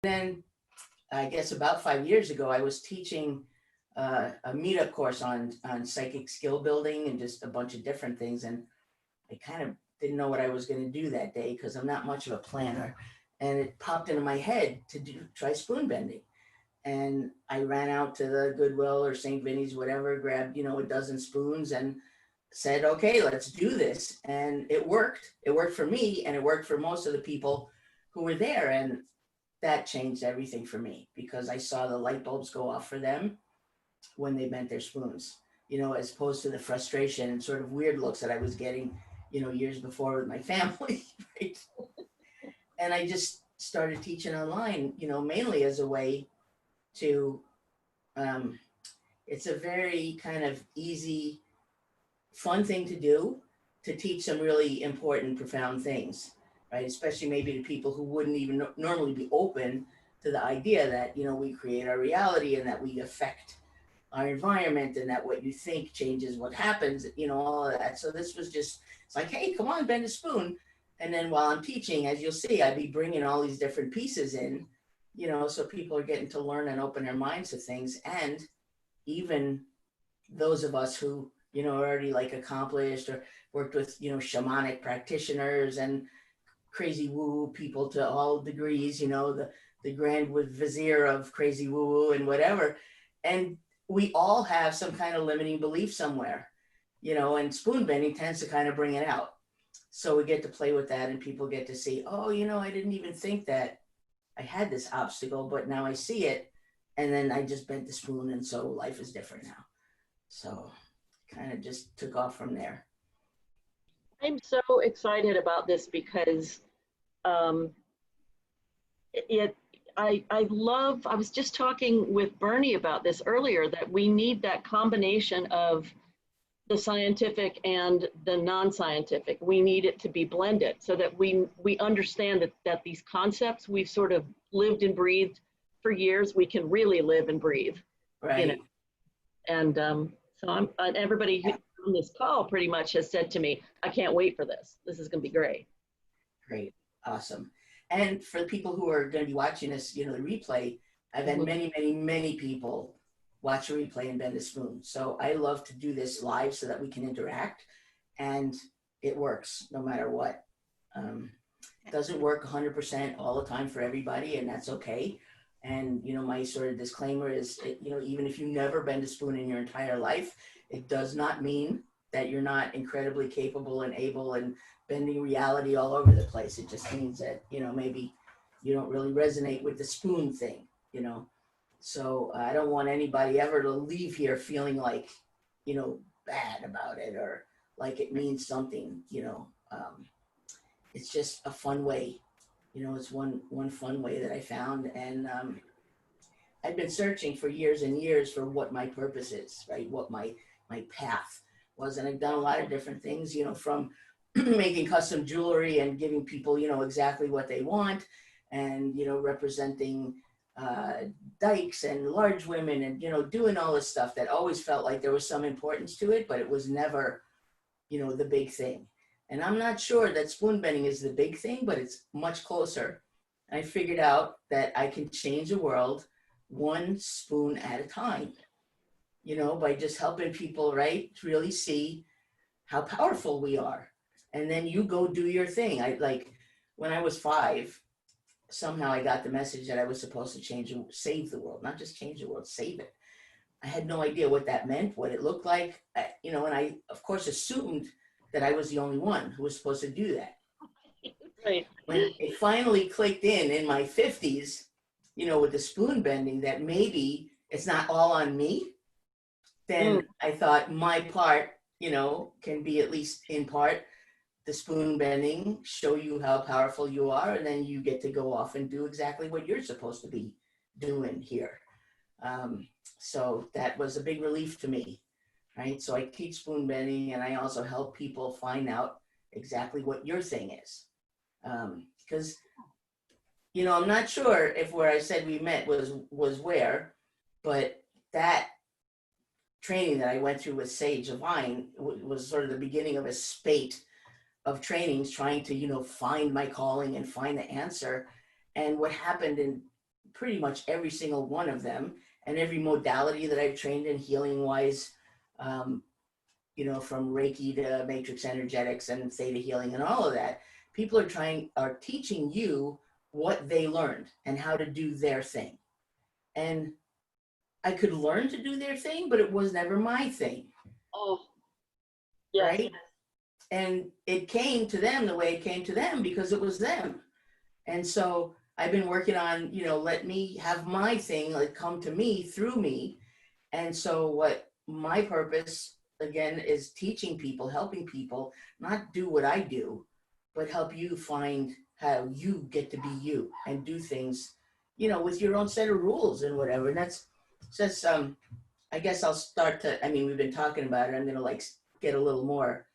Then I guess about 5 years ago, I was teaching a meetup course on psychic skill building and just a bunch of different things. And I kind of didn't know what I was going to do that day because I'm not much of a planner. And it popped into my head to try spoon bending. And I ran out to the Goodwill or St. Vinny's, whatever, grabbed, a dozen spoons and said, okay, let's do this. And it worked. It worked for me and it worked for most of the people who were there. And that changed everything for me because I saw the light bulbs go off for them when they bent their spoons, as opposed to the frustration and sort of weird looks that I was getting, years before with my family. Right? And I just started teaching online, mainly as a way to, it's a very kind of easy, fun thing to do to teach some really important, profound things, right? Especially maybe to people who wouldn't even normally be open to the idea that, we create our reality and that we affect our environment and that what you think changes what happens, all of that. So this was just, it's like, hey, come on, bend a spoon. And then while I'm teaching, as you'll see, I'd be bringing all these different pieces in, so people are getting to learn and open their minds to things. And even those of us who, are already like accomplished or worked with, shamanic practitioners and crazy woo people to all degrees, the grand vizier of crazy woo and whatever. And we all have some kind of limiting belief somewhere, and spoon bending tends to kind of bring it out. So we get to play with that and people get to see, oh, I didn't even think that I had this obstacle, but now I see it. And then I just bent the spoon. And so life is different now. So kind of just took off from there. I'm so excited about this because I was just talking with Bernie about this earlier, that we need that combination of the scientific and the non-scientific. We need it to be blended so that we understand that these concepts we've sort of lived and breathed for years, we can really live and breathe. Right. And so everybody on this call pretty much has said to me, I can't wait for this. This is going to be great. Great. Awesome. And for the people who are going to be watching this, the replay, I've had many, many, many people watch a replay and bend a spoon. So I love to do this live so that we can interact, and it works no matter what. It doesn't work 100% all the time for everybody, and that's okay. And, my sort of disclaimer is, even if you never bend a spoon in your entire life, it does not mean that you're not incredibly capable and able and bending reality all over the place. It just means that, maybe you don't really resonate with the spoon thing, So I don't want anybody ever to leave here feeling like, bad about it or like it means something, It's just a fun way, it's one fun way that I found. And I've been searching for years and years for what my purpose is, right? What my path was. And I've done a lot of different things, from making custom jewelry and giving people, exactly what they want, and, representing dykes and large women and, doing all this stuff that always felt like there was some importance to it, but it was never, the big thing. And I'm not sure that spoon bending is the big thing, but it's much closer. I figured out that I can change the world one spoon at a time, by just helping people, right, to really see how powerful we are. And then you go do your thing. When I was 5, somehow I got the message that I was supposed to save the world, not just change the world, save it. I had no idea what that meant, what it looked like, and I, of course, assumed that I was the only one who was supposed to do that. Right. When it finally clicked in my 50s, with the spoon bending, that maybe it's not all on me, then I thought my part, can be at least in part the spoon bending, show you how powerful you are, and then you get to go off and do exactly what you're supposed to be doing here. So that was a big relief to me, right? So I teach spoon bending, and I also help people find out exactly what your thing is. Because, I'm not sure if where I said we met was where, but that training that I went through with Sage Divine was sort of the beginning of a spate of trainings trying to, find my calling and find the answer. And what happened in pretty much every single one of them, and every modality that I've trained in healing wise, you know, from Reiki to matrix energetics and theta healing and all of that, people are teaching you what they learned and how to do their thing. And I could learn to do their thing, but it was never my thing. Oh, yes. Right. And it came to them the way it came to them because it was them. And so I've been working on, you know, let me have my thing, like come to me through me. And so what my purpose again is teaching people, helping people not do what I do, but help you find how you get to be you and do things, you know, with your own set of rules and whatever. And that's just, I guess I'll start to, I mean, we've been talking about it. I'm going to like get a little more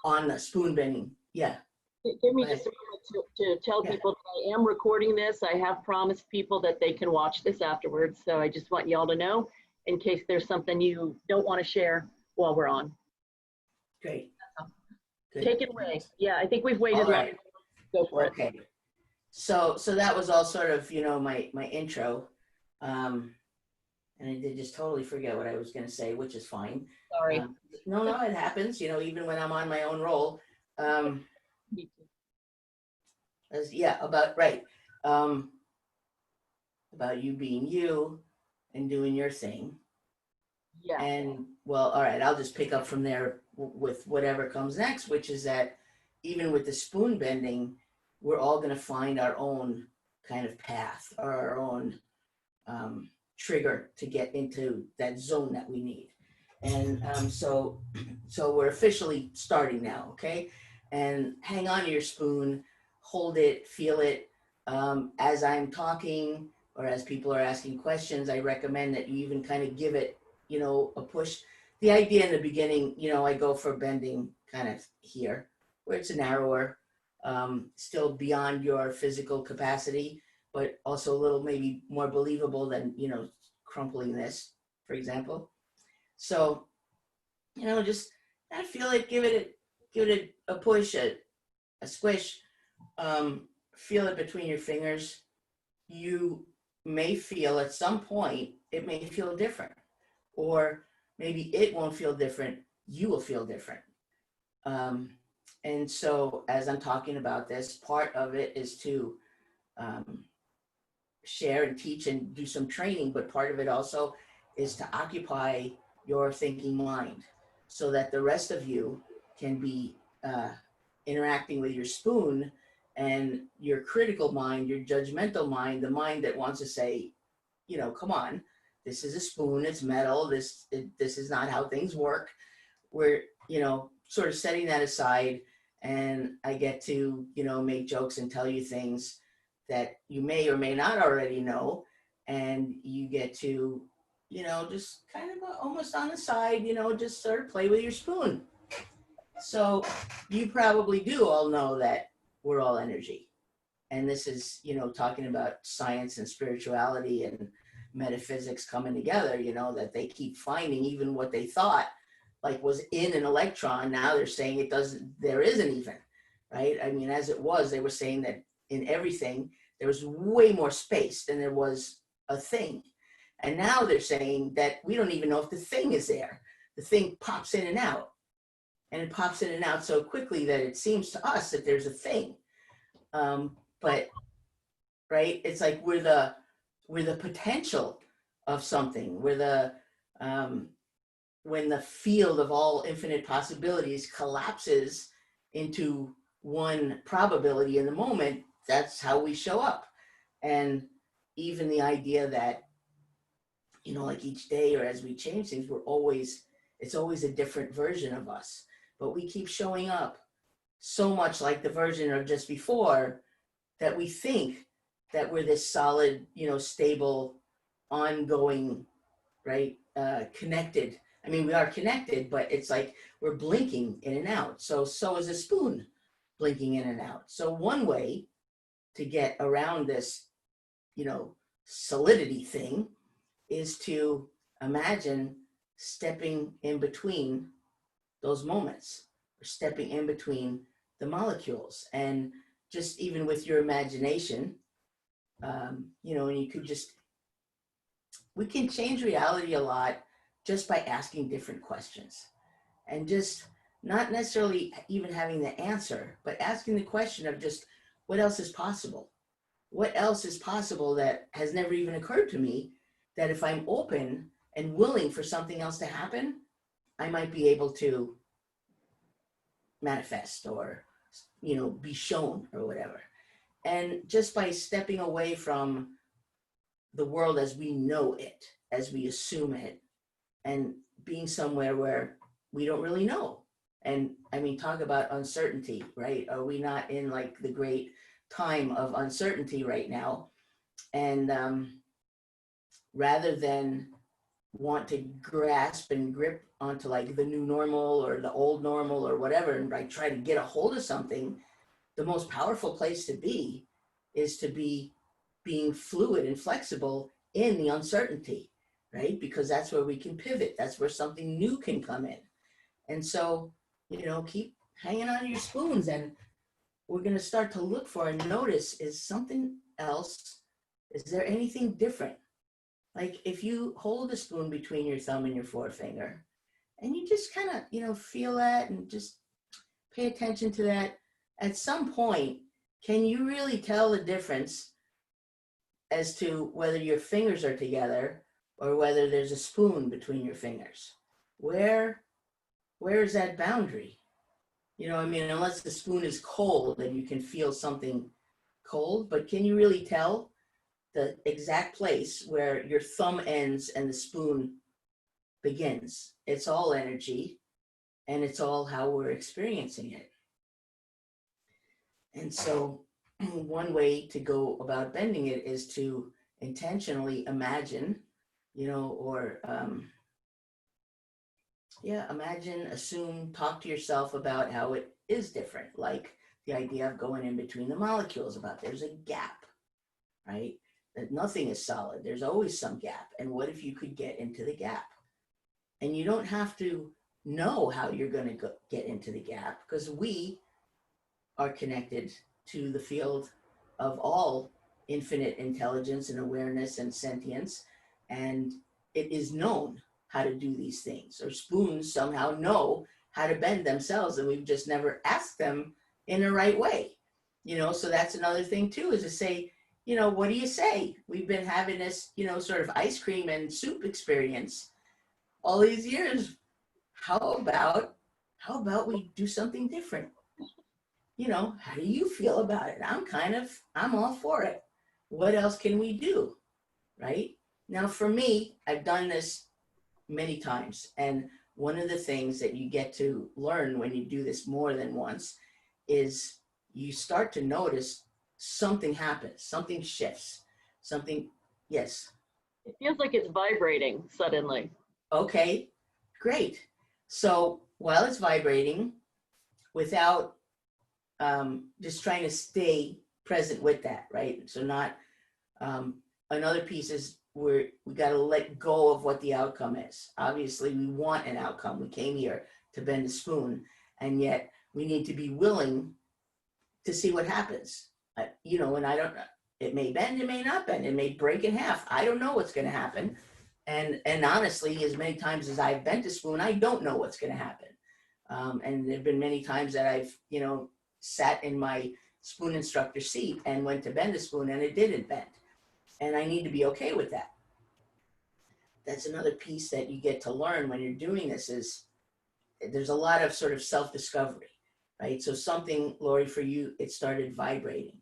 on the spoon bending. Yeah. Give me just a moment to tell people that I am recording this. I have promised people that they can watch this afterwards. So I just want y'all to know in case there's something you don't want to share while we're on. Great. Good. Take it away. Yeah, I think we've waited long. Go for it. Okay. So that was all sort of, you know, my intro. And I did just totally forget what I was going to say, which is fine. Sorry. No, it happens, you know, even when I'm on my own roll. About you being you and doing your thing. Yeah. And well, all right, I'll just pick up from there with whatever comes next, which is that even with the spoon bending, we're all going to find our own kind of path or our own trigger to get into that zone that we need. And so we're officially starting now, okay? And hang on to your spoon, hold it, feel it. As I'm talking or as people are asking questions, I recommend that you even kind of give it, you know, a push. The idea in the beginning, you know, I go for bending kind of here, where it's narrower, still beyond your physical capacity, but also a little maybe more believable than, you know, crumpling this, for example. So, you know, just I feel it, give it a push, a squish, feel it between your fingers. You may feel at some point, it may feel different, or maybe it won't feel different. You will feel different. And so as I'm talking about this, part of it is to share and teach and do some training, but part of it also is to occupy your thinking mind so that the rest of you can be interacting with your spoon, and your critical mind, your judgmental mind, the mind that wants to say, you know, come on, this is a spoon, it's metal, this is not how things work. We're, you know, sort of setting that aside, and I get to, you know, make jokes and tell you things that you may or may not already know, and you get to, you know, just kind of almost on the side, you know, just sort of play with your spoon. So you probably do all know that we're all energy. And this is, you know, talking about science and spirituality and metaphysics coming together, you know, that they keep finding even what they thought like was in an electron. Now they're saying it doesn't, there isn't even, right? I mean, as it was, they were saying that in everything, there was way more space than there was a thing. And now they're saying that we don't even know if the thing is there. The thing pops in and out. And it pops in and out so quickly that it seems to us that there's a thing. But, right, it's like we're the potential of something. We're the, when the field of all infinite possibilities collapses into one probability in the moment, that's how we show up. And even the idea that, you know, like each day or as we change things, it's always a different version of us, but we keep showing up so much like the version of just before that we think that we're this solid, you know, stable, ongoing, right, connected. I mean, we are connected, but it's like we're blinking in and out. So is a spoon blinking in and out. So one way to get around this, you know, solidity thing is to imagine stepping in between those moments, or stepping in between the molecules. And just even with your imagination, You know, and we can change reality a lot just by asking different questions and just not necessarily even having the answer, but asking the question of just what else is possible? What else is possible that has never even occurred to me, that if I'm open and willing for something else to happen, I might be able to manifest or, you know, be shown or whatever. And just by stepping away from the world as we know it, as we assume it, and being somewhere where we don't really know. And I mean, talk about uncertainty, right? Are we not in like the great time of uncertainty right now? And rather than want to grasp and grip onto like the new normal or the old normal or whatever, and like try to get a hold of something, the most powerful place to be is to be being fluid and flexible in the uncertainty, right? Because that's where we can pivot. That's where something new can come in. And so, you know, keep hanging on to your spoons, and we're going to start to look for and notice, is something else? Is there anything different? Like if you hold a spoon between your thumb and your forefinger and you just kind of, you know, feel that and just pay attention to that, at some point, can you really tell the difference as to whether your fingers are together or whether there's a spoon between your fingers? Where is that boundary? You know, I mean, unless the spoon is cold and you can feel something cold, but can you really tell the exact place where your thumb ends and the spoon begins? It's all energy, and it's all how we're experiencing it. And so one way to go about bending it is to intentionally imagine, you know, or imagine, assume, talk to yourself about how it is different. Like the idea of going in between the molecules, about there's a gap, right? That nothing is solid. There's always some gap. And what if you could get into the gap? And you don't have to know how you're going to get into the gap, because we are connected to the field of all infinite intelligence and awareness and sentience. And it is known how to do these things, or spoons somehow know how to bend themselves, and we've just never asked them in the right way. You know, so that's another thing too, is to say, you know, what do you say? We've been having this, you know, sort of ice cream and soup experience all these years. How about we do something different? You know, how do you feel about it? I'm all for it. What else can we do? Right? Now, for me, I've done this many times. And one of the things that you get to learn when you do this more than once is you start to notice something happens, something shifts, something, yes. It feels like it's vibrating suddenly. Okay, great. So while it's vibrating, without just trying to stay present with that, right? So not, another piece is we got to let go of what the outcome is. Obviously, we want an outcome. We came here to bend a spoon, and yet we need to be willing to see what happens. You know, and I don't know. It may bend, it may not bend, it may break in half. I don't know what's going to happen. And honestly, as many times as I've bent a spoon, I don't know what's going to happen. And there've been many times that I've, you know, sat in my spoon instructor seat and went to bend a spoon and it didn't bend. And I need to be okay with that. That's another piece that you get to learn when you're doing this, is there's a lot of sort of self-discovery, right? So something, Lori, for you, it started vibrating.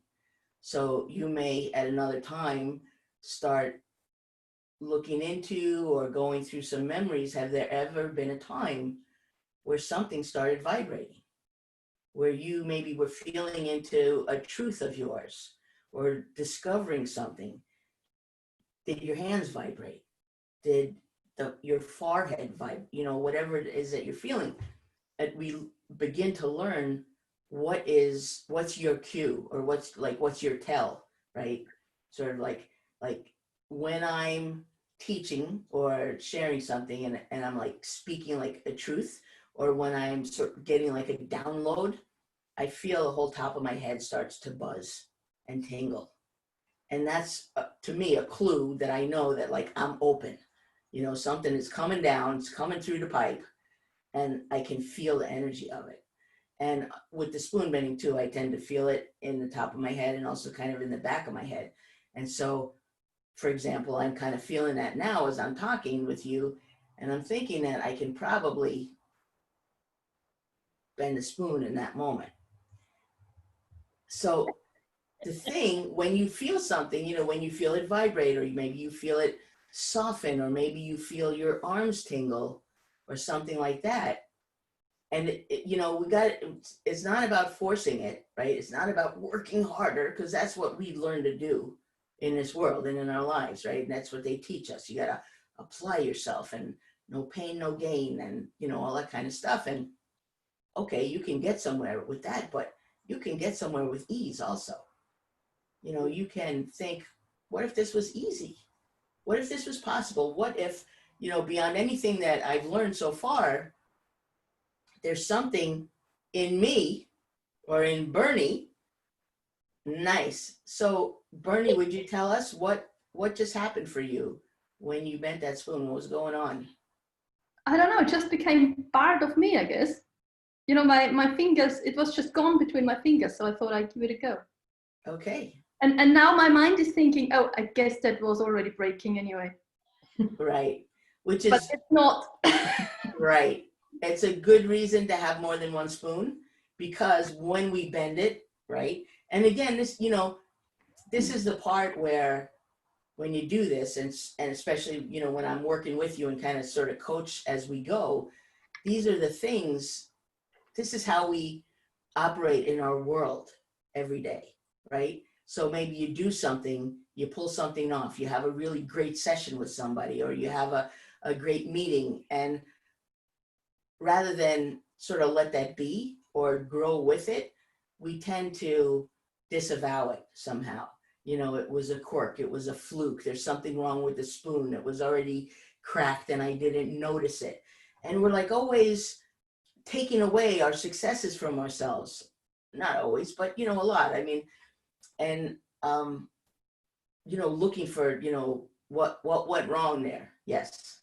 So you may at another time start looking into or going through some memories. Have there ever been a time where something started vibrating, where you maybe were feeling into a truth of yours or discovering something? Did your hands vibrate? Did your forehead vibrate? You know, whatever it is that you're feeling. And we begin to learn what's your cue, or what's your tell, right? Sort of like when I'm teaching or sharing something and I'm like speaking like a truth, or when I'm sort of getting like a download, I feel the whole top of my head starts to buzz and tingle. And that's to me a clue that I know that like I'm open. Something is coming down, it's coming through the pipe, and I can feel the energy of it. And with the spoon bending too, I tend to feel it in the top of my head and also kind of in the back of my head. And so, for example, I'm kind of feeling that now as I'm talking with you, and I'm thinking that I can probably bend the spoon in that moment. So the thing, when you feel something, when you feel it vibrate, or maybe you feel it soften, or maybe you feel your arms tingle or something like that. And it's not about forcing it, right? It's not about working harder, because that's what we learn to do in this world and in our lives, right? And that's what they teach us. You got to apply yourself, and no pain, no gain, and all that kind of stuff. And okay, you can get somewhere with that, but you can get somewhere with ease also. You can think, what if this was easy? What if this was possible? What if, beyond anything that I've learned so far, there's something in me or in Bernie. Nice. So Bernie, would you tell us what just happened for you when you bent that spoon? What was going on? I don't know, it just became part of me, I guess. My fingers, it was just gone between my fingers, so I thought I'd give it a go. Okay. And now my mind is thinking, oh, I guess that was already breaking anyway. Right. Which But is it's not. right. It's a good reason to have more than one spoon, because when we bend it, right? And again, this is the part where when you do this, and especially, when I'm working with you and kind of sort of coach as we go, these are the things, this is how we operate in our world every day, right? So maybe you do something, you pull something off, you have a really great session with somebody, or you have a great meeting, and rather than sort of let that be or grow with it, we tend to disavow it somehow. It was a quirk, it was a fluke, there's something wrong with the spoon, it was already cracked and I didn't notice it. And we're like always taking away our successes from ourselves. Not always, but a lot. I mean, and looking for, what went wrong there. Yes.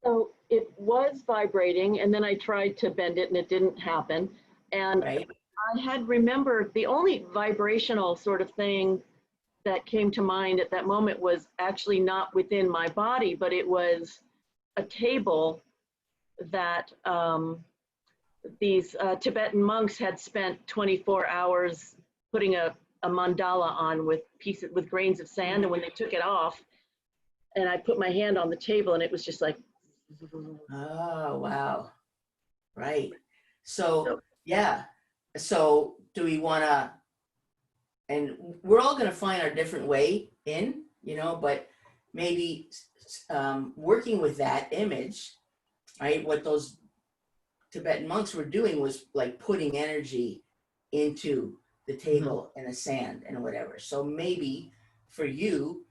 So it was vibrating, and then I tried to bend it and it didn't happen. And Right. I had remembered the only vibrational sort of thing that came to mind at that moment was actually not within my body, but it was a table that these Tibetan monks had spent 24 hours putting a mandala on with grains of sand. And when they took it off, and I put my hand on the table, and it was just like, oh, wow. Right. So yeah. So do we want to, and we're all going to find our different way in, but maybe working with that image, right? What those Tibetan monks were doing was like putting energy into the table and the sand and whatever. So maybe for you,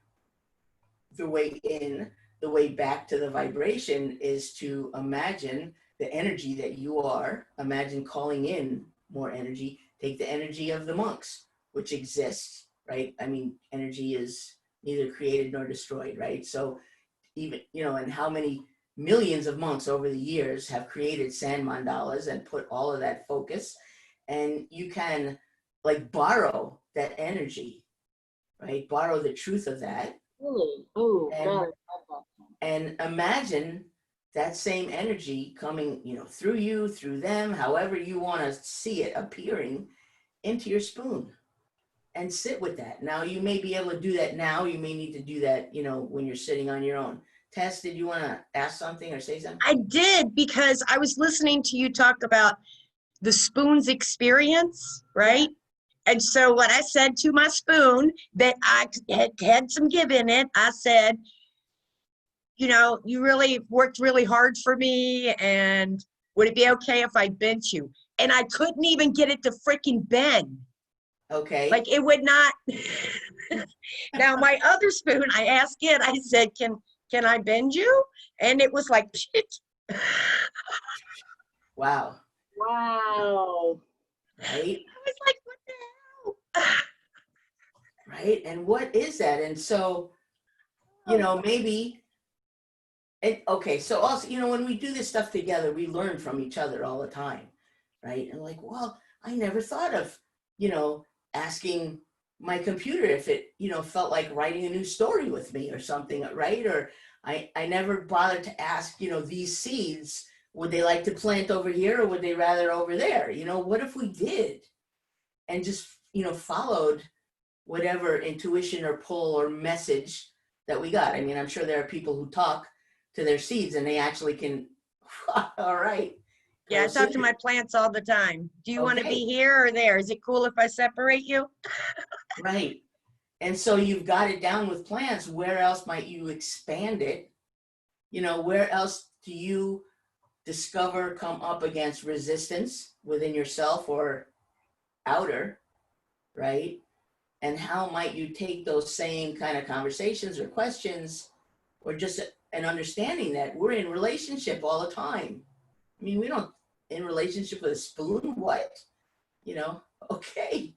the way back to the vibration is to imagine the energy that you are, imagine calling in more energy, take the energy of the monks, which exists, right? I mean, energy is neither created nor destroyed, right? So even, and how many millions of monks over the years have created sand mandalas and put all of that focus, and you can like borrow that energy, right? Borrow the truth of that. really? Oh, God. And imagine that same energy coming, through you, through them, however you want to see it appearing into your spoon, and sit with that. Now, you may be able to do that now. You may need to do that, when you're sitting on your own. Tess, did you want to ask something or say something? I did, because I was listening to you talk about the spoon's experience, right? And so what I said to my spoon that I had some give in it, I said, you really worked really hard for me, and would it be okay if I bent you? And I couldn't even get it to freaking bend. Okay. Like it would not. Now my other spoon, I asked it, I said, can I bend you? And it was like, Wow. Wow. Right? I was like, what the hell? right? And what is that? And so, maybe, okay, so also, when we do this stuff together, we learn from each other all the time, right? And like, well, I never thought of, asking my computer if it, felt like writing a new story with me or something, right? Or I never bothered to ask, these seeds, would they like to plant over here or would they rather over there? What if we did and just, followed whatever intuition or pull or message that we got? I mean, I'm sure there are people who talk to their seeds and they actually can, all right. Yeah, I talk to my plants all the time. Do you want to be here or there? Is it cool if I separate you? Right. And so you've got it down with plants. Where else might you expand it? Where else do you discover, come up against resistance within yourself or outer, right? And how might you take those same kind of conversations or questions or just an understanding that we're in relationship all the time. I mean, we don't in relationship with a spoon, what? Okay.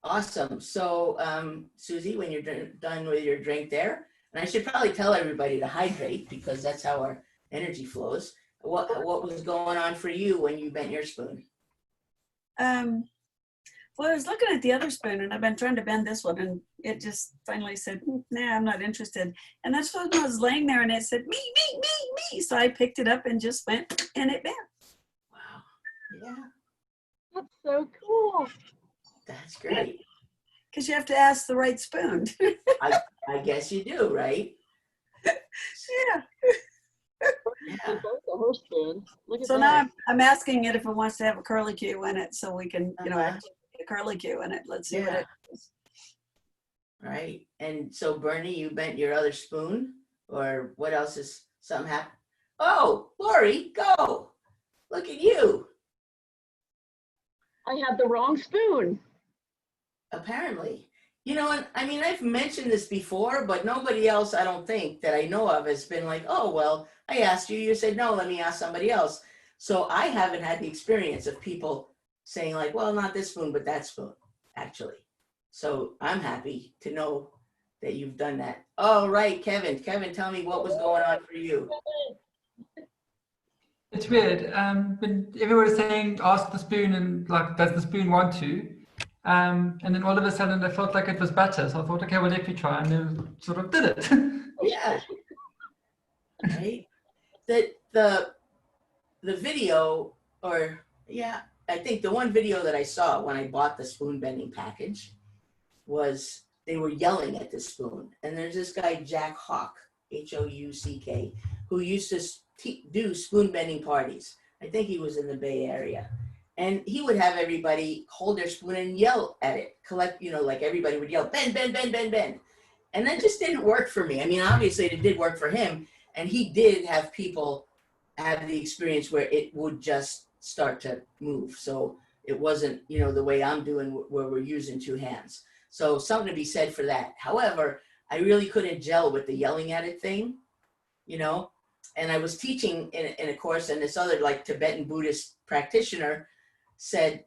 Awesome. So, Susie, when you're done with your drink there, and I should probably tell everybody to hydrate because that's how our energy flows. What was going on for you when you bent your spoon? Well, I was looking at the other spoon and I've been trying to bend this one and it just finally said, nah, I'm not interested. And that's when I was laying there and it said, me, me, me, me. So I picked it up and just went and it bent. Wow. Yeah. That's so cool. That's great. Because you have to ask the right spoon. I guess you do, right? Yeah. Yeah. Her spoon. Look at So that. now I'm asking it if it wants to have a curlicue in it so we can, Uh-huh. actually put a curlicue in it. Let's see what Yeah. it is. Right. And so, Bernie, you bent your other spoon, or what else is something happened? Oh, Lori, go. Look at you. I had the wrong spoon. Apparently. And I mean, I've mentioned this before, but nobody else, I don't think, that I know of has been like, oh, well, I asked you, you said, no, let me ask somebody else. So I haven't had the experience of people saying like, well, not this spoon, but that spoon, actually. So I'm happy to know that you've done that. Oh, right, Kevin. Kevin, tell me what was going on for you. It's weird. When everyone was saying, ask the spoon and like, does the spoon want to? And then all of a sudden I felt like it was butter. So I thought, okay, well, let me try. And then sort of did it. Yeah. Right. The video, or yeah, I think the one video that I saw when I bought the spoon bending package was they were yelling at the spoon. And there's this guy, Jack Hawk, Houck, who used to do spoon bending parties. I think he was in the Bay Area. And he would have everybody hold their spoon and yell at it, like everybody would yell, bend, bend, bend, bend, bend. And that just didn't work for me. I mean, obviously it did work for him. And he did have people have the experience where it would just start to move. So it wasn't, the way I'm doing where we're using two hands. So something to be said for that. However, I really couldn't gel with the yelling at it thing, and I was teaching in a course, and this other like Tibetan Buddhist practitioner said,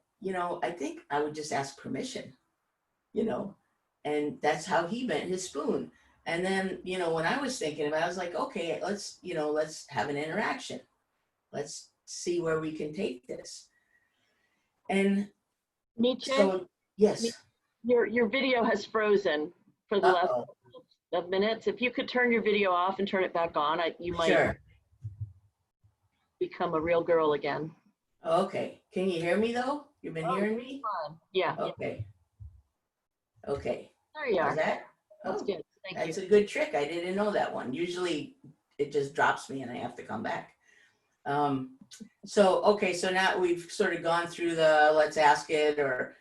I think I would just ask permission, and that's how he bent his spoon. And then, when I was thinking about it, I was like, okay, let's have an interaction. Let's see where we can take this. And Miché, so, yes. your video has frozen for the last couple of minutes. If you could turn your video off and turn it back on, you might become a real girl again. Okay. Can you hear me though? You've been hearing me? Yeah. Okay. Okay. There you How's are. that? That's good. Thank That's you. a good trick. I didn't know that one. Usually it just drops me and I have to come back. Okay, so now we've sort of gone through the let's ask it, or,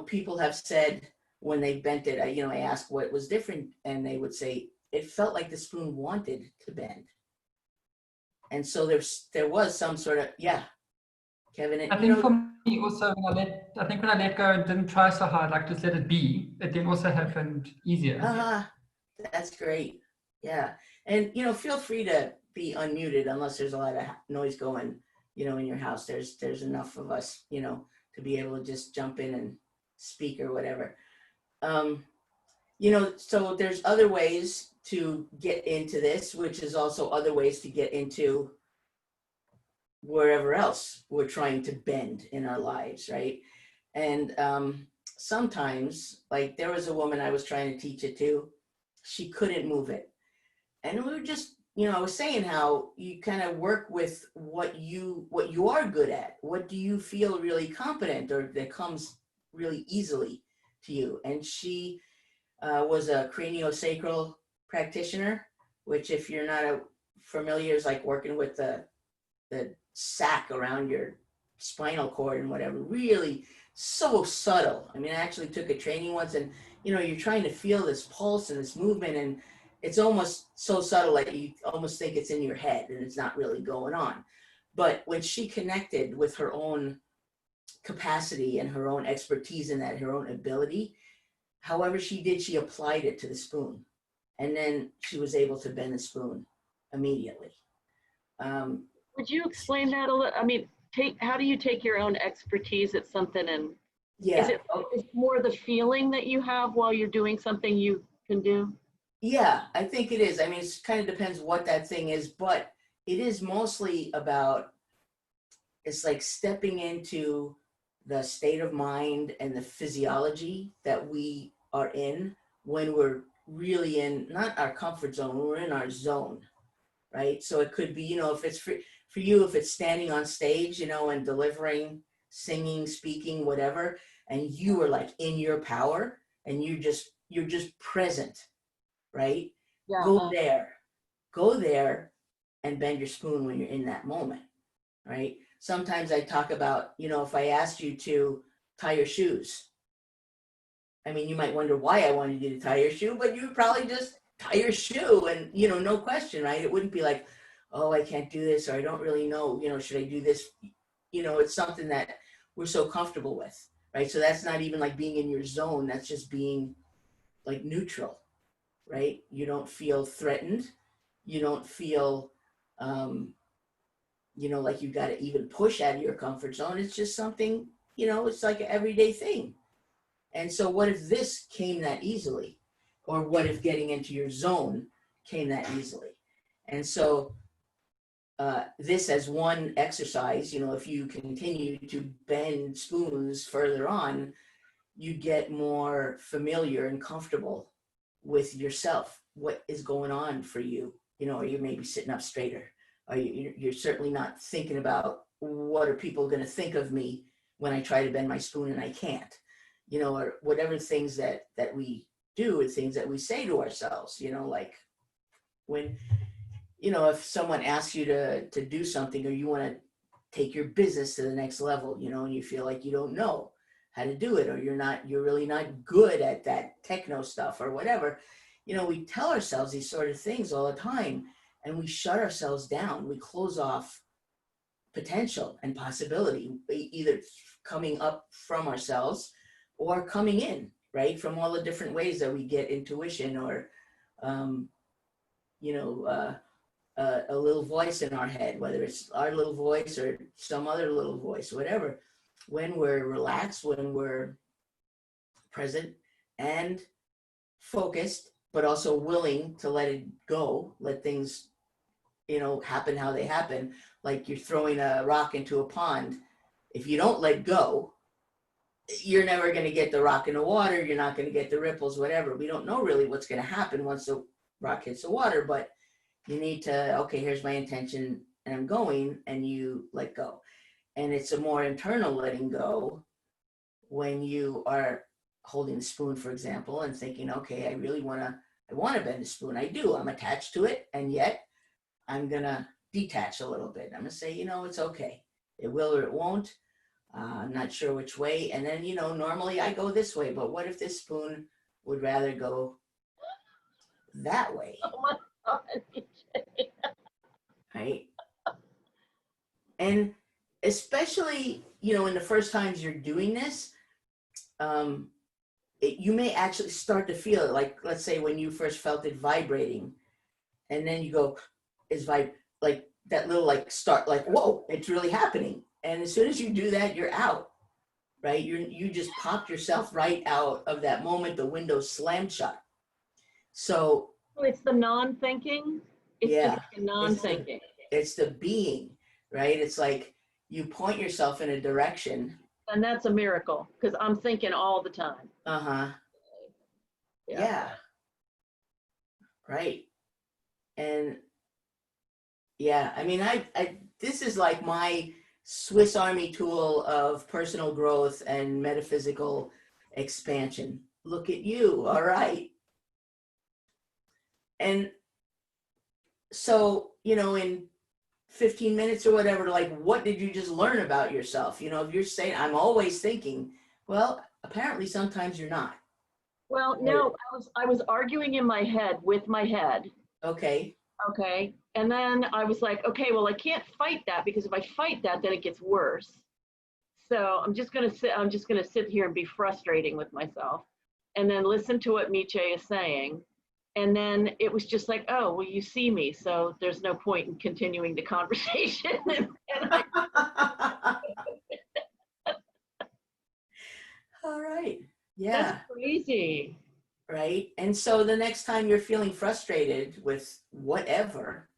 people have said when they bent it, I asked what was different, and they would say, it felt like the spoon wanted to bend. And so there was some sort of, yeah, Kevin. I think for me also, when I let go and didn't try so hard, like just let it be, it then also happened easier. That's great. Yeah. And, feel free to be unmuted unless there's a lot of noise going, in your house. There's enough of us, to be able to just jump in and speak or whatever. So there's other ways to get into this, which is also other ways to get into wherever else we're trying to bend in our lives, right? And sometimes, like there was a woman I was trying to teach it to, she couldn't move it. And we were just, I was saying how you kind of work with what you are good at. What do you feel really competent or that comes really easily to you? And she was a craniosacral practitioner, which if you're not familiar is like working with the sac around your spinal cord and whatever, really so subtle. I mean, I actually took a training once and, you're trying to feel this pulse and this movement and it's almost so subtle that you almost think it's in your head and it's not really going on. But when she connected with her own capacity and her own expertise in that, her own ability, however she did, she applied it to the spoon. And then she was able to bend the spoon immediately. Would you explain that a little? I mean, how do you take your own expertise at something and Yeah. is it more the feeling that you have while you're doing something you can do? Yeah, I think it is. I mean, it kind of depends what that thing is, but it is mostly about, it's like stepping into the state of mind and the physiology that we are in when we're really in, not our comfort zone, when we're in our zone, right? So it could be, if it's for you, if it's standing on stage, and delivering, singing, speaking, whatever, and you are like in your power and you're just present, right? Yeah. Go there and bend your spoon when you're in that moment, right? Sometimes I talk about, if I asked you to tie your shoes, I mean, you might wonder why I wanted you to tie your shoe, but you would probably just tie your shoe and, no question, right? It wouldn't be like, oh, I can't do this, or I don't really know, should I do this? It's something that we're so comfortable with, right? So that's not even like being in your zone. That's just being like neutral, right? You don't feel threatened. You don't feel, like you got to even push out of your comfort zone. It's just something, it's like an everyday thing. And so what if this came that easily? Or what if getting into your zone came that easily? And so this as one exercise, if you continue to bend spoons further on, you get more familiar and comfortable with yourself. What is going on for you? Or you may be sitting up straighter. Or you're certainly not thinking about what are people going to think of me when I try to bend my spoon and I can't. Or whatever things that we do, or things that we say to ourselves, like when, if someone asks you to do something, or you want to take your business to the next level, and you feel like you don't know how to do it, or you're really not good at that techno stuff or whatever, we tell ourselves these sort of things all the time, and we shut ourselves down. We close off potential and possibility, either coming up from ourselves or coming in, right? From all the different ways that we get intuition or, a little voice in our head, whether it's our little voice or some other little voice, whatever. When we're relaxed, when we're present and focused, but also willing to let it go, let things, happen how they happen. Like you're throwing a rock into a pond. If you don't let go, you're never going to get the rock in the water. You're not going to get the ripples, whatever. We don't know really what's going to happen once the rock hits the water, but you need to, okay, here's my intention and I'm going, and you let go. And it's a more internal letting go when you are holding the spoon, for example, and thinking, okay, I want to bend the spoon. I do, I'm attached to it. And yet I'm going to detach a little bit. I'm going to say, it's okay. It will or it won't. I'm not sure which way. And then, normally I go this way, but what if this spoon would rather go that way? Oh my God, Miché. Right? And especially, in the first times you're doing this, you may actually start to feel it. Like, let's say when you first felt it vibrating, and then you go, like that little start, like, whoa, it's really happening. And as soon as you do that, you're out. right? You just popped yourself right out of that moment. The window slammed shut. So It's the non-thinking. It's yeah, just the non-thinking. it's the being, right? It's like you point yourself in a direction. And that's a miracle because I'm thinking all the time. Uh-huh. Yeah. Right. And yeah, I mean, I this is like my Swiss Army tool of personal growth and metaphysical expansion. Look at you. All right. And so, in 15 minutes or whatever, like, what did you just learn about yourself? If you're saying, I'm always thinking, well, apparently sometimes you're not. Well, no, I was arguing in my head with my head. Okay. Okay. And then I was like, okay, well, I can't fight that because if I fight that, then it gets worse. So I'm just gonna sit here and be frustrating with myself and then listen to what Miché is saying. And then it was just like, oh, well, you see me, so there's no point in continuing the conversation. All right. Yeah. That's crazy. Right. And so the next time you're feeling frustrated with whatever,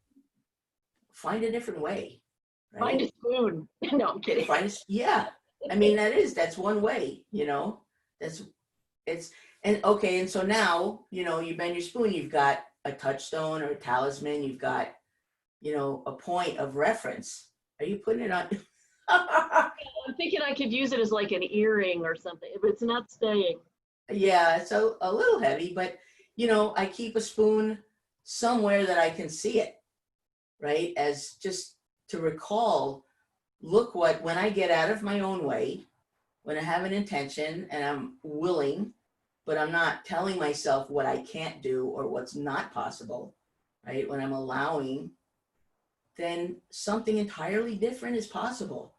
find a different way. Right? Find a spoon. No, I'm kidding. Yeah. I mean, that's one way, and okay. And so now, you bend your spoon, you've got a touchstone or a talisman, you've got, a point of reference. Are you putting it on? I'm thinking I could use it as like an earring or something, if it's not staying. Yeah, it's a little heavy, but I keep a spoon somewhere that I can see it, right? As just to recall, look when I get out of my own way, when I have an intention and I'm willing, but I'm not telling myself what I can't do or what's not possible, right? When I'm allowing, then something entirely different is possible.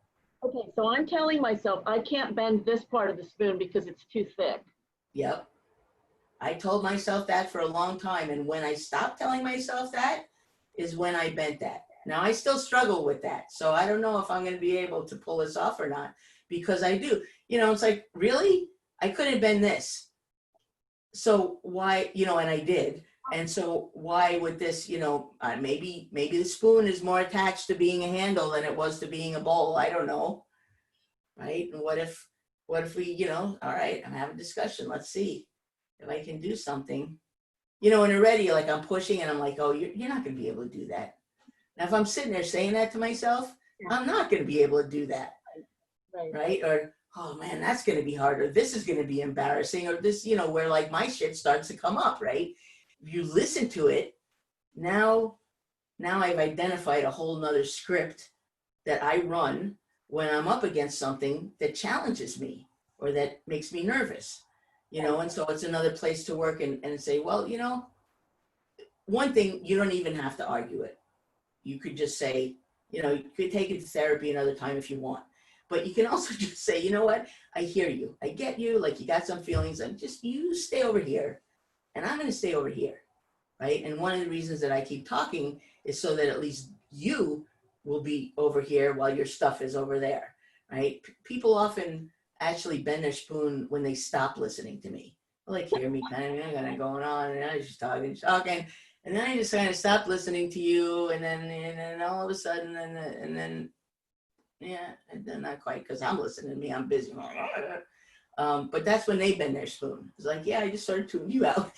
Okay, so I'm telling myself I can't bend this part of the spoon because it's too thick. Yep. I told myself that for a long time. And when I stopped telling myself that is when I bent that. Now I still struggle with that. So I don't know if I'm going to be able to pull this off or not, because I do, it's like, really? I couldn't bend this. So why, and I did. And so why would this, maybe the spoon is more attached to being a handle than it was to being a bowl. I don't know. Right. And what if we, all right, I'm having a discussion. Let's see if I can do something, and already like I'm pushing and I'm like, oh, you're not going to be able to do that. Now, if I'm sitting there saying that to myself, I'm not going to be able to do that. Right. Or, oh man, that's going to be hard. Or this is going to be embarrassing. Or this, where like my shit starts to come up. Right. If you listen to it, now I've identified a whole nother script that I run when I'm up against something that challenges me or that makes me nervous, and so it's another place to work and say, well, one thing, you don't even have to argue it. You could just say, you could take it to therapy another time if you want, but you can also just say, you know what, I hear you. I get you. Like you got some feelings and just, you stay over here and I'm going to stay over here. Right. And one of the reasons that I keep talking is so that at least you will be over here while your stuff is over there. Right. People often actually bend their spoon when they stop listening to me. Like hear me kind of going on and I just talking. And then I just kind of stopped listening to you. And then all of a sudden, and then not quite, because I'm listening to me, I'm busy. But that's when they bend their spoon. It's like, yeah, I just started tuning you out.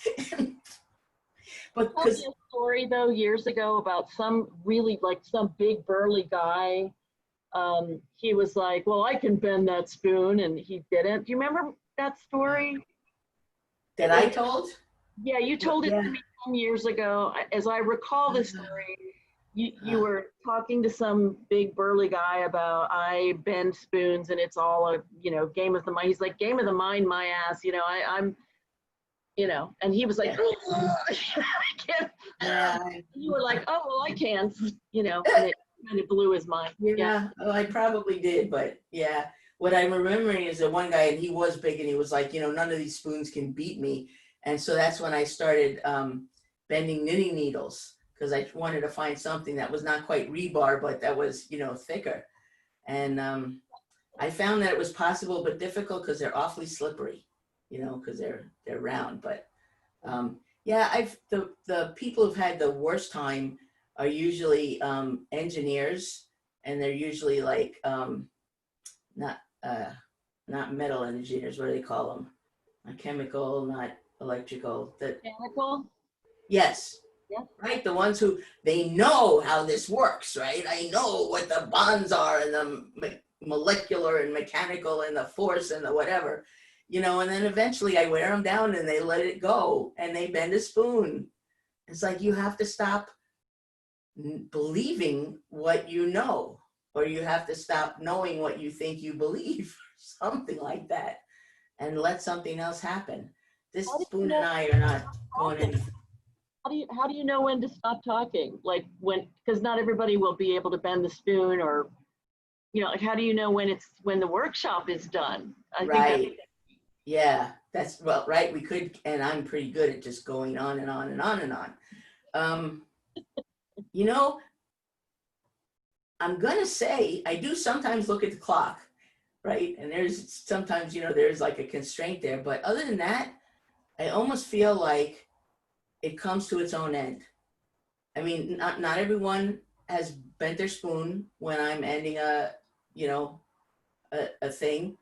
But Tell me a story though years ago about some big burly guy. He was like, well, I can bend that spoon, and he didn't. Do you remember that story that I told? Yeah, you told it to me some years ago. As I recall this story, you were talking to some big burly guy about I bend spoons and it's all a game of the mind. He's like, game of the mind, my ass. I'm and he was like, I can't. You were like, oh well, I can. And it kind of blew his mind. Yeah. Oh, I probably did, but yeah. What I'm remembering is that one guy, and he was big, and he was like, none of these spoons can beat me. And so that's when I started bending knitting needles, because I wanted to find something that was not quite rebar, but that was, thicker. And I found that it was possible, but difficult because they're awfully slippery, you know, because they're round. But yeah, the people who've had the worst time are usually engineers, and they're usually like not metal engineers. What do they call them? Not chemical, not electrical. That Mechanical? yes. Yeah. Right, the ones who they know how this works, right? I know what the bonds are and the molecular and mechanical and the force and the whatever, you know, and then eventually I wear them down and they let it go and they bend a spoon. It's like you have to stop believing what you know, or you have to stop knowing what you think you believe, something like that, and let something else happen. This spoon and I are not going any. How do you know when to stop talking? Like when, because not everybody will be able to bend the spoon, or, you know, like how do you know when the workshop is done? Right. Yeah, that's well, right. We could, and I'm pretty good at just going on and on and on and on. You know, I'm gonna say I do sometimes look at the clock, right? And there's sometimes, you know, there's like a constraint there, but other than that, I almost feel like it comes to its own end. I mean, not everyone has bent their spoon when I'm ending a, you know, a thing.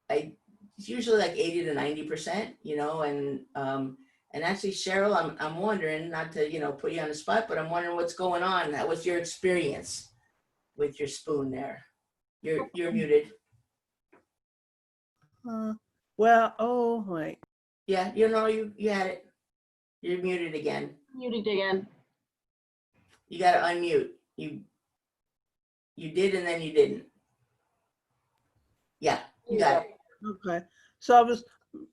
It's usually like 80 to 90%, you know, and actually, Cheryl, I'm wondering, not to, you know, put you on the spot, but I'm wondering what's going on. What's your experience with your spoon there? You're muted. Well, oh, wait. Yeah, you know, you had it. You're muted again. Muted again. You got to unmute. You did, and then you didn't. Yeah, you got it. Okay. So I was,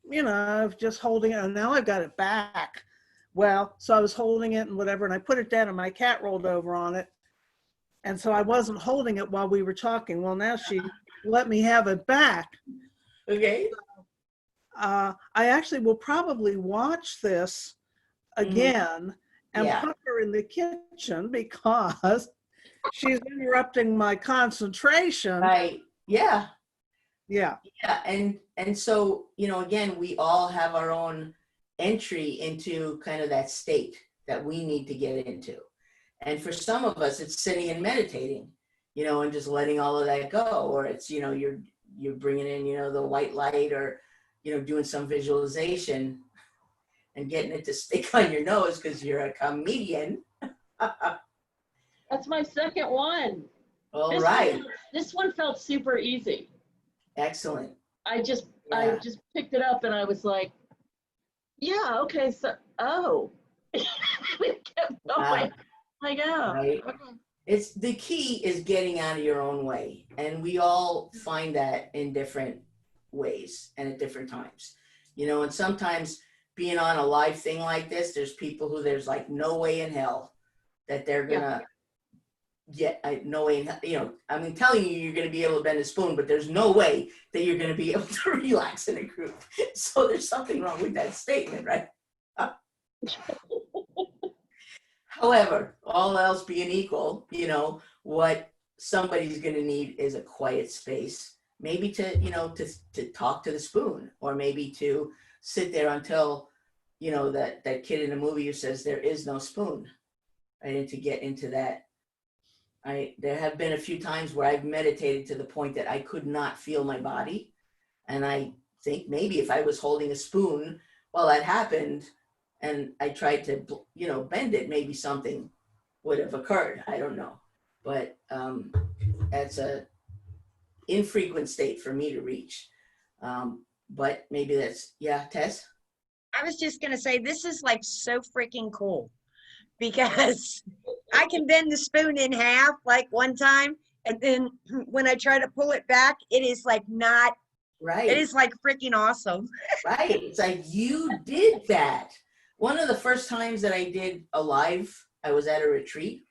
you know, just holding it, and now I've got it back. Well, so I was holding it and whatever, and I put it down, and my cat rolled over on it. And so I wasn't holding it while we were talking. Well, now she let me have it back. Okay. I actually will probably watch this again and Yeah. put her in the kitchen because she's interrupting my concentration. Right. Yeah. Yeah. Yeah. And so, you know, again, we all have our own entry into kind of that state that we need to get into. And for some of us, it's sitting and meditating, you know, and just letting all of that go. Or it's, you know, you're bringing in, you know, the white light, or, you know, doing some visualization and getting it to stick on your nose because you're a comedian. That's my second one. All right. This one felt super easy. Excellent. I just Yeah. picked it up and I was like, yeah, okay, so, oh. We kept going. Like, oh. Right. Okay. It's the key is getting out of your own way. And we all find that in different ways and at different times, you know, and sometimes being on a live thing like this, there's people who there's like no way in hell that they're gonna no way in hell, you know, I mean, telling you you're gonna be able to bend a spoon, but there's no way that you're gonna be able to relax in a group. So there's something wrong with that statement, right? However, all else being equal, you know, what somebody's going to need is a quiet space, maybe to, you know, to talk to the spoon, or maybe to sit there until, you know, that kid in the movie who says there is no spoon, right? And to get into that. There have been a few times where I've meditated to the point that I could not feel my body. And I think maybe if I was holding a spoon while that happened, and I tried to, you know, bend it, maybe something would have occurred. I don't know. But that's a infrequent state for me to reach. But maybe that's, yeah, Tess? I was just going to say, this is like so freaking cool because I can bend the spoon in half like one time. And then when I try to pull it back, it is like not, Right. It is like freaking awesome. Right. It's like you did that. One of the first times that I did a live, I was at a retreat,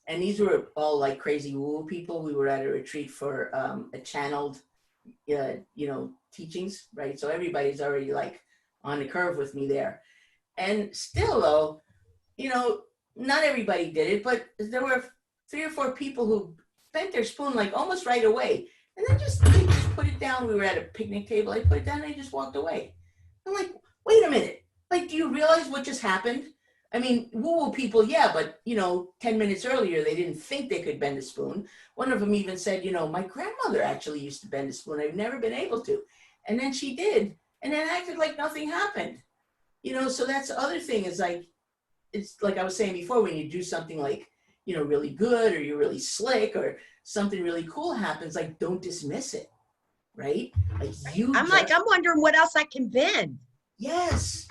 and these were all like crazy woo people. We were at a retreat for a channeled, you know, teachings, right? So everybody's already like on the curve with me there. And still though, you know, not everybody did it, but there were 3 or 4 people who bent their spoon like almost right away. And then they just put it down. We were at a picnic table. I put it down and they just walked away. I'm like, wait a minute. Like, do you realize what just happened? I mean, woo-woo people, yeah, but 10 minutes earlier, they didn't think they could bend a spoon. One of them even said, my grandmother actually used to bend a spoon. I've never been able to. And then she did, and then acted like nothing happened. So that's the other thing is like, it's like I was saying before, when you do something like, really good, or you're really slick, or something really cool happens, like, don't dismiss it, right? Like I'm wondering what else I can bend. Yes.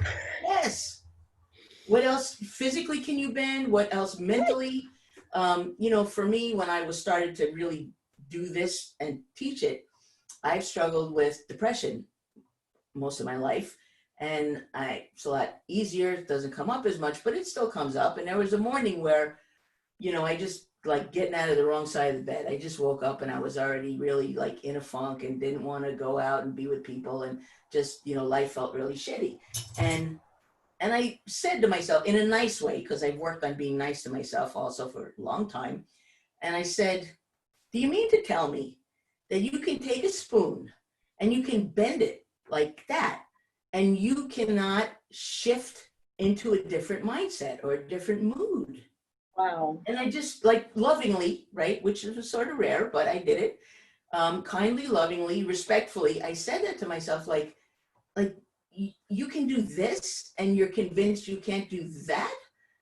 What else physically can you bend? What else mentally? For me, when I was started to really do this and teach it, I've struggled with depression most of my life. And it's a lot easier. It doesn't come up as much, but it still comes up. And there was a morning where, I just like getting out of the wrong side of the bed. I just woke up and I was already really like in a funk and didn't want to go out and be with people. And just, life felt really shitty. And I said to myself in a nice way, because I've worked on being nice to myself also for a long time. And I said, do you mean to tell me that you can take a spoon and you can bend it like that and you cannot shift into a different mindset or a different mood? Wow. And I just like lovingly, right, which was sort of rare, but I did it, kindly, lovingly, respectfully. I said that to myself, like, you can do this and you're convinced you can't do that.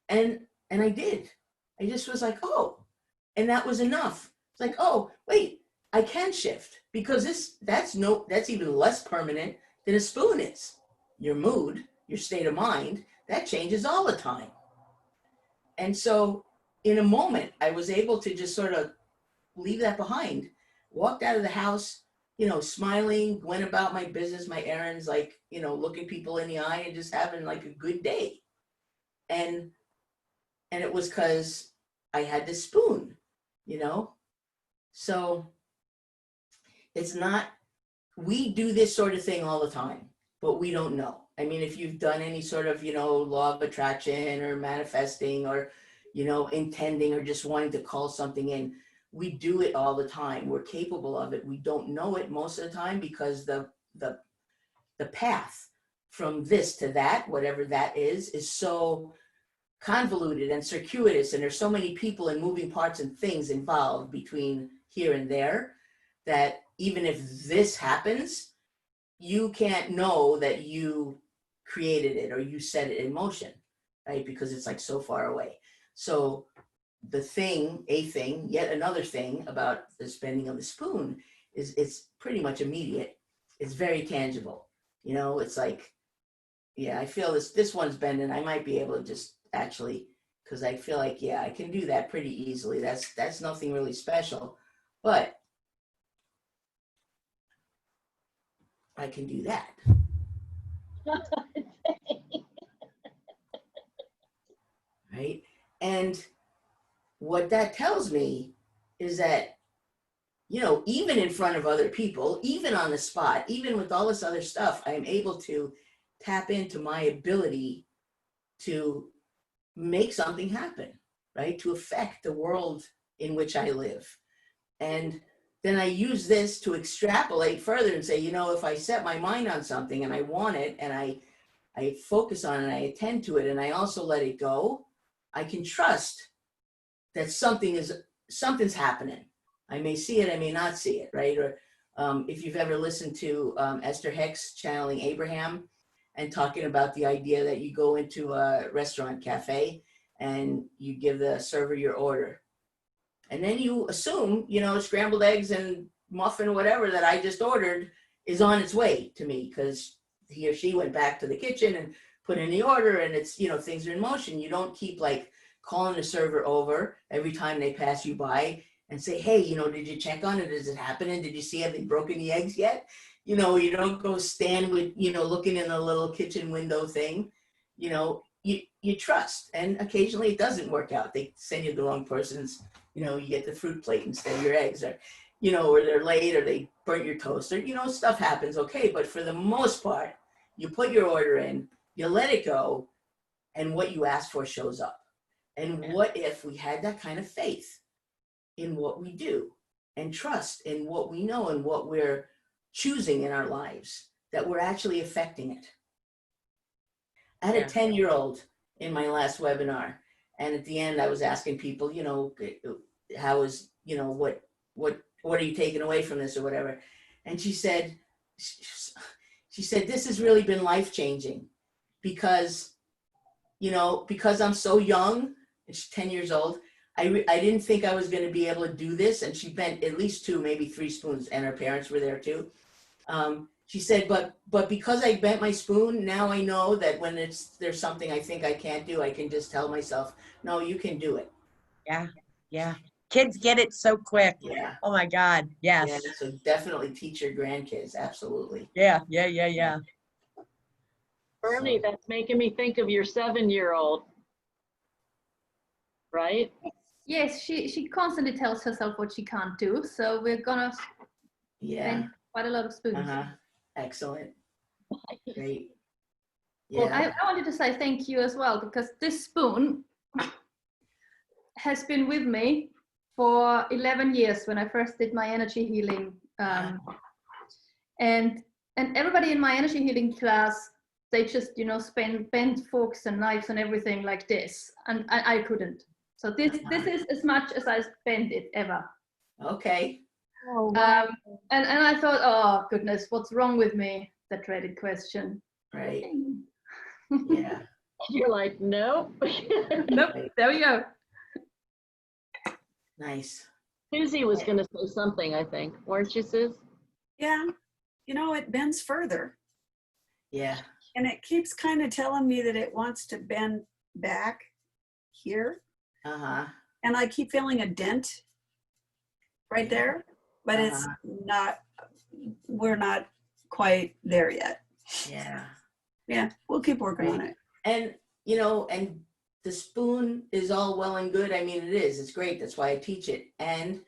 And I did. I just was like, oh, and that was enough. It's like, oh, wait, I can shift, because that's even less permanent than a spoon is. Your mood, your state of mind, that changes all the time. And so in a moment, I was able to just sort of leave that behind, walked out of the house, smiling, went about my business, my errands, like, looking people in the eye and just having like a good day. And it was because I had this spoon, So it's not, we do this sort of thing all the time, but we don't know. I mean, if you've done any sort of, law of attraction or manifesting or, intending or just wanting to call something in, we do it all the time. We're capable of it. We don't know it most of the time because the path from this to that, whatever that is so convoluted and circuitous. And there's so many people and moving parts and things involved between here and there that even if this happens, you can't know that you created it or you set it in motion, right? Because it's like so far away. So yet another thing about the bending of the spoon is it's pretty much immediate. It's very tangible. It's like, yeah, I feel this one's bending. I might be able to just actually, because I feel like, yeah, I can do that pretty easily. That's nothing really special, but I can do that. Right? And what that tells me is that, even in front of other people, even on the spot, even with all this other stuff, I'm able to tap into my ability to make something happen, right? To affect the world in which I live. And then I use this to extrapolate further and say, if I set my mind on something and I want it and I focus on it, I attend to it, and I also let it go, I can trust that something's happening. I may see it, I may not see it, right? Or if you've ever listened to Esther Hicks channeling Abraham and talking about the idea that you go into a restaurant cafe and you give the server your order. And then you assume, scrambled eggs and muffin, whatever that I just ordered is on its way to me because he or she went back to the kitchen and put in the order and it's, things are in motion. You don't keep like calling the server over every time they pass you by and say, hey, did you check on it? Is it happening? Did you see, have they broken the eggs yet? You don't go stand with, looking in a little kitchen window thing. You trust. And occasionally it doesn't work out. They send you the wrong person's, you get the fruit plate instead of your eggs, or, or they're late, or they burnt your toast, or, stuff happens. Okay. But for the most part, you put your order in, you let it go, and what you asked for shows up. And what if we had that kind of faith in what we do and trust in what we know and what we're choosing in our lives, that we're actually affecting it. I had a 10-year-old in my last webinar, and at the end I was asking people, you know, how is, you know, what are you taking away from this or whatever? And she said, this has really been life-changing because, you know, because I'm so young, and she's 10 years old, I didn't think I was going to be able to do this. And she bent at least 2, maybe 3 spoons, and her parents were there too. She said, but because I bent my spoon, now I know that when there's something I think I can't do, I can just tell myself, no, you can do it. Yeah. Yeah. Kids get it so quick. Yeah. Oh my God. Yes. Yeah. So definitely teach your grandkids. Absolutely. Yeah. Bernie, that's making me think of your 7-year-old, right? Yes, she constantly tells herself what she can't do. So we're gonna spend quite a lot of spoons. Excellent. Great. Well, Yeah. I wanted to say thank you as well, because this spoon has been with me for 11 years when I first did my energy healing. And everybody in my energy healing class, they just, you know, bend forks and knives and everything like this. And I couldn't. So this is as much as I bend it ever. Okay. Oh, wow. And I thought, oh goodness, what's wrong with me? That dreaded question. Right. Yeah. You're like, nope. Nope, there we go. Nice. Susie was going to say something, I think. Weren't you, Suze? Yeah, you know, it bends further. Yeah. And it keeps kind of telling me that it wants to bend back here. And I keep feeling a dent right there, but it's not, we're not quite there yet. Yeah. Yeah, we'll keep working on it. And, you know, and the spoon is all well and good. I mean, it is. It's great. That's why I teach it. And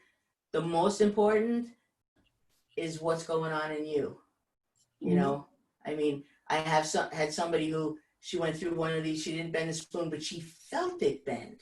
the most important is what's going on in you. You know, I mean, I have had somebody who, she went through one of these, she didn't bend the spoon, but she felt it bend.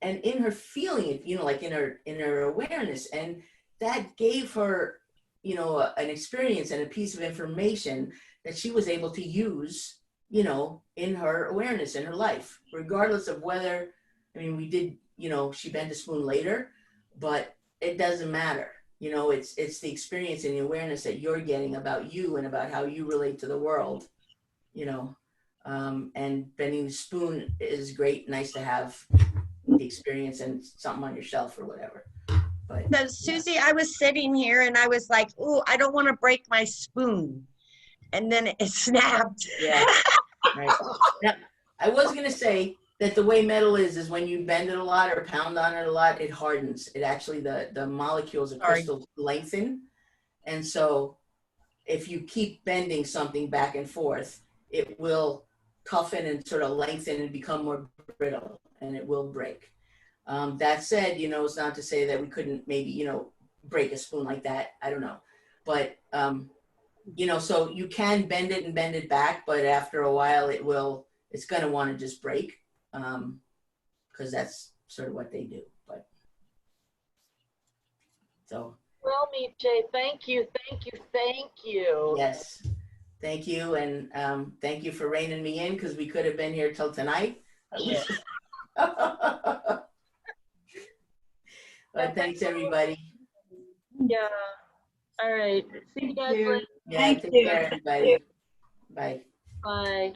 And in her feeling it, you know, like in her awareness, and that gave her, you know, an experience and a piece of information that she was able to use, you know, in her awareness in her life, regardless of whether, I mean, we did, you know, she bent the spoon later, but it doesn't matter. You know, it's the experience and the awareness that you're getting about you and about how you relate to the world, you know, and bending the spoon is great. Nice to have the experience and something on your shelf or whatever. But So Susie, I was sitting here and I was like, oh, I don't want to break my spoon. And then it snapped. Yeah. Right. Now, I was going to say that the way metal is when you bend it a lot or pound on it a lot, it hardens. It actually, the molecules of crystals lengthen. And so if you keep bending something back and forth, it will toughen and sort of lengthen and become more brittle, and it will break. That said, you know, it's not to say that we couldn't maybe, you know, break a spoon like that. I don't know. But, you know, so you can bend it and bend it back, but after a while it's going to want to just break, because that's sort of what they do. But so. Well, Miché, thank you. Yes. Thank you. And thank you for reining me in, because we could have been here till tonight. But thanks, everybody. Yeah. All right. See you guys later. Yeah, take care, everybody. Bye. Bye.